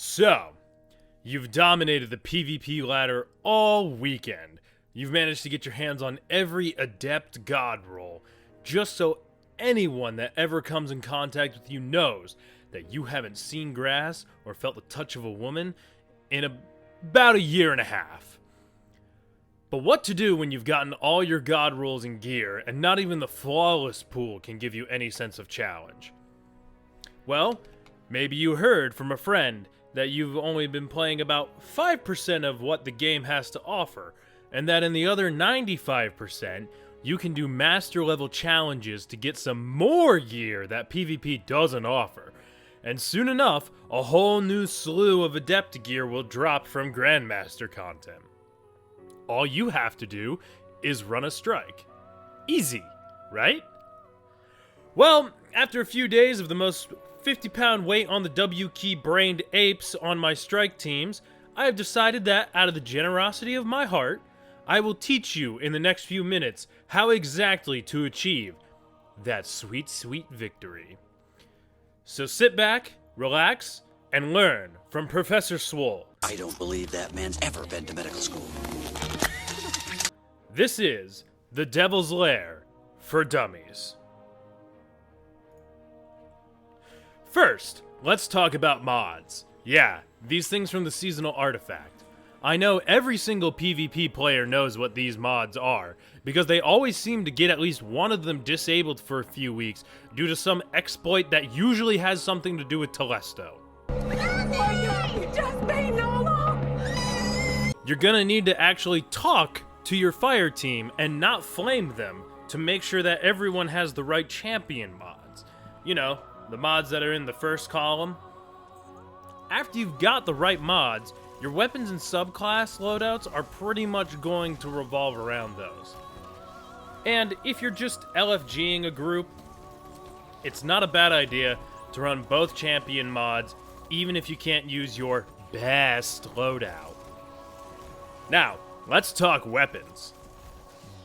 So, you've dominated the PvP ladder all weekend. You've managed to get your hands on every adept god roll, just so anyone that ever comes in contact with you knows that you haven't seen grass or felt the touch of a woman in about a year and a half. But what to do when you've gotten all your god rolls in gear and not even the flawless pool can give you any sense of challenge? Well, maybe you heard from a friend that you've only been playing about 5% of what the game has to offer, and that in the other 95%, you can do master level challenges to get some more gear that PvP doesn't offer. And soon enough, a whole new slew of adept gear will drop from Grandmaster content. All you have to do is run a strike. Easy, right? Well, after a few days of the most 50-pound weight on the W key brained apes on my strike teams, I have decided that, out of the generosity of my heart, I will teach you in the next few minutes how exactly to achieve that sweet, sweet victory. So sit back, relax, and learn from Professor Swole. I don't believe that man's ever been to medical school. This is the Devil's Lair for Dummies. First, let's talk about mods. Yeah, these things from the seasonal artifact. I know every single PvP player knows what these mods are, because they always seem to get at least one of them disabled for a few weeks due to some exploit that usually has something to do with Telesto. You're gonna need to actually talk to your fire team and not flame them to make sure that everyone has the right champion mods. You know, the mods that are in the first column. After you've got the right mods, your weapons and subclass loadouts are pretty much going to revolve around those. And if you're just LFGing a group, it's not a bad idea to run both champion mods, even if you can't use your best loadout. Now, let's talk weapons.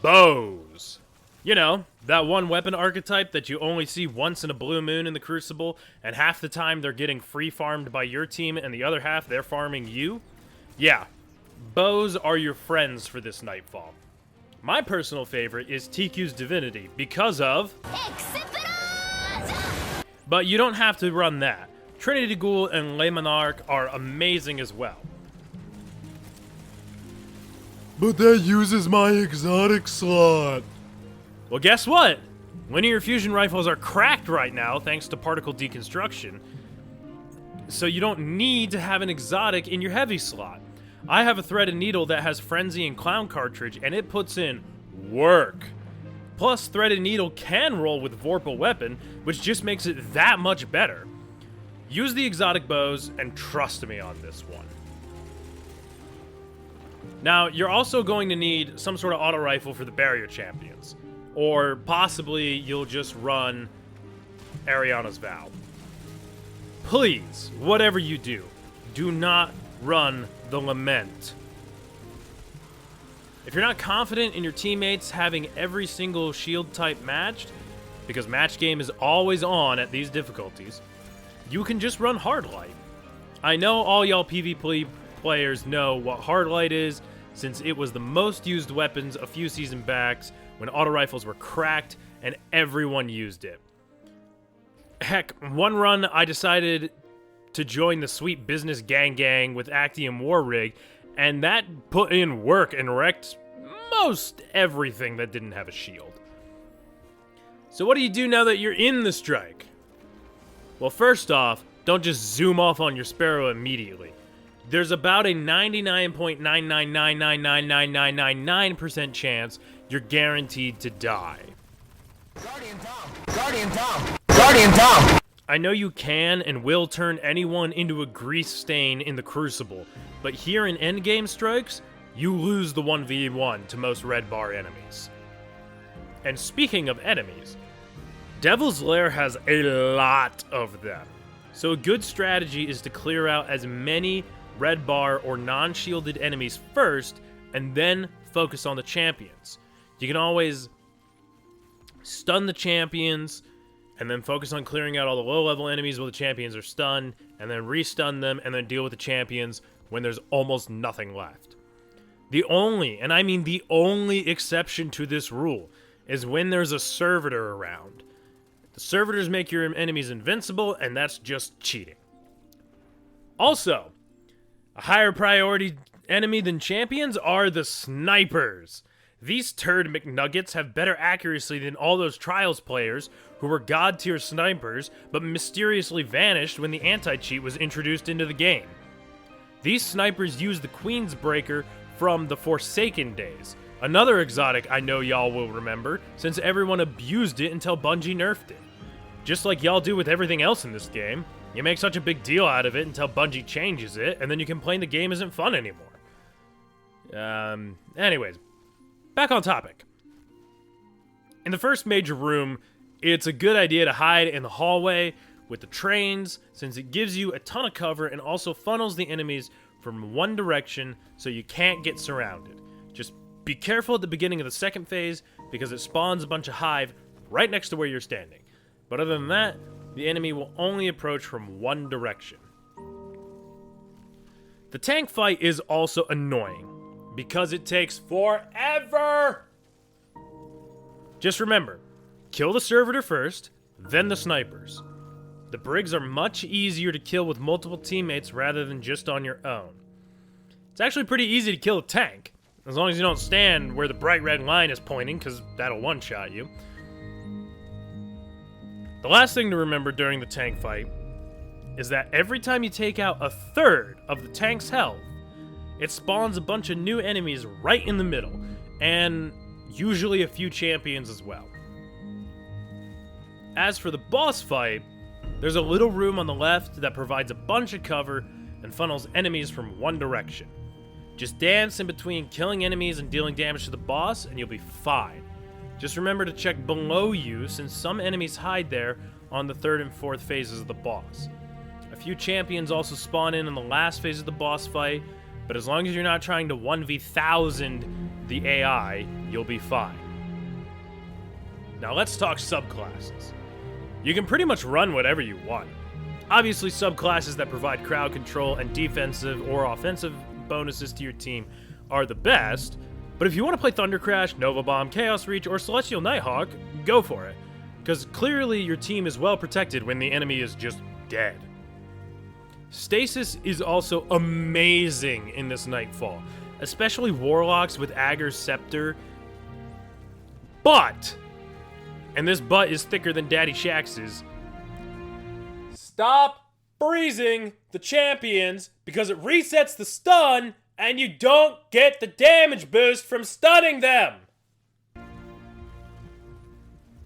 Bows. You know, that one weapon archetype that you only see once in a blue moon in the Crucible, and half the time they're getting free farmed by your team and the other half they're farming you? Yeah, bows are your friends for this Nightfall. My personal favorite is TQ's Divinity because of... But you don't have to run that. Trinity Ghoul and Le Monarch are amazing as well. But that uses my exotic slot. Well, guess what? Linear fusion rifles are cracked right now thanks to particle deconstruction, so you don't need to have an exotic in your heavy slot. I have a threaded needle that has Frenzy and Clown cartridge, and it puts in work. Plus, threaded needle can roll with Vorpal weapon, which just makes it that much better. Use the exotic bows, and trust me on this one. Now, you're also going to need some sort of auto rifle for the barrier champions. Or possibly you'll just run Ariana's Vow. Please, whatever you do not run the Lament. If you're not confident in your teammates having every single shield type matched, because match game is always on at these difficulties, you can just run Hardlight. I know all y'all PvP players know what Hardlight is, since it was the most used weapons a few season backs when auto rifles were cracked and everyone used it. Heck, one run I decided to join the Sweet Business Gang with Actium War Rig, and that put in work and wrecked most everything that didn't have a shield. So what do you do now that you're in the strike? Well, first off, don't just zoom off on your Sparrow immediately. There's about a 99.999999999% chance you're guaranteed to die. Guardian Tom! Guardian Tom! Guardian Tom! I know you can and will turn anyone into a grease stain in the Crucible, but here in endgame strikes, you lose the 1v1 to most red bar enemies. And speaking of enemies, Devil's Lair has a lot of them. So a good strategy is to clear out as many red bar or non-shielded enemies first, and then focus on the champions. You can always stun the champions, and then focus on clearing out all the low-level enemies while the champions are stunned, and then re-stun them, and then deal with the champions when there's almost nothing left. The only, and I mean the only exception to this rule, is when there's a servitor around. The servitors make your enemies invincible, and that's just cheating. Also, a higher priority enemy than champions are the snipers. These turd McNuggets have better accuracy than all those Trials players who were god-tier snipers but mysteriously vanished when the anti-cheat was introduced into the game. These snipers use the Queen's Breaker from the Forsaken days, another exotic I know y'all will remember since everyone abused it until Bungie nerfed it. Just like y'all do with everything else in this game, you make such a big deal out of it until Bungie changes it, and then you complain the game isn't fun anymore. Anyways, back on topic. In the first major room, it's a good idea to hide in the hallway with the trains, since it gives you a ton of cover and also funnels the enemies from one direction so you can't get surrounded. Just be careful at the beginning of the second phase, because it spawns a bunch of hive right next to where you're standing. But other than that, the enemy will only approach from one direction. The tank fight is also annoying, because it takes forever! Just remember, kill the servitor first, then the snipers. The Brigs are much easier to kill with multiple teammates rather than just on your own. It's actually pretty easy to kill a tank, as long as you don't stand where the bright red line is pointing, because that'll one-shot you. The last thing to remember during the tank fight is that every time you take out a third of the tank's health, it spawns a bunch of new enemies right in the middle, and usually a few champions as well. As for the boss fight, there's a little room on the left that provides a bunch of cover and funnels enemies from one direction. Just dance in between killing enemies and dealing damage to the boss, and you'll be fine. Just remember to check below you, since some enemies hide there on the third and fourth phases of the boss. A few champions also spawn in the last phase of the boss fight, but as long as you're not trying to 1v1000 the AI, you'll be fine. Now let's talk subclasses. You can pretty much run whatever you want. Obviously, subclasses that provide crowd control and defensive or offensive bonuses to your team are the best, but if you want to play Thunder Crash, Nova Bomb, Chaos Reach, or Celestial Nighthawk, go for it, because clearly your team is well protected when the enemy is just dead. Stasis is also amazing in this Nightfall, especially Warlocks with Ager's Scepter. But, and this butt is thicker than Daddy Shax's, stop freezing the champions because it resets the stun and you don't get the damage boost from stunning them.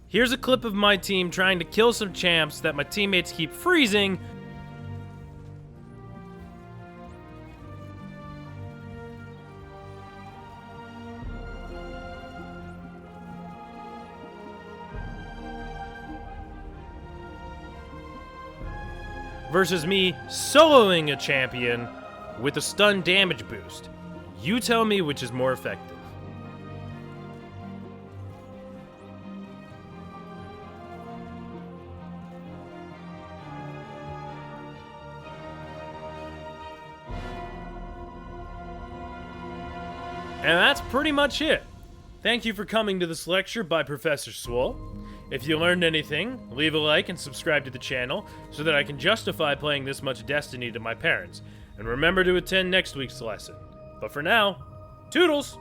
Here's a clip of my team trying to kill some champs that my teammates keep freezing. Versus me soloing a champion with a stun damage boost. You tell me which is more effective. And that's pretty much it. Thank you for coming to this lecture by Professor Swole. If you learned anything, leave a like and subscribe to the channel so that I can justify playing this much Destiny to my parents. And remember to attend next week's lesson. But for now, toodles!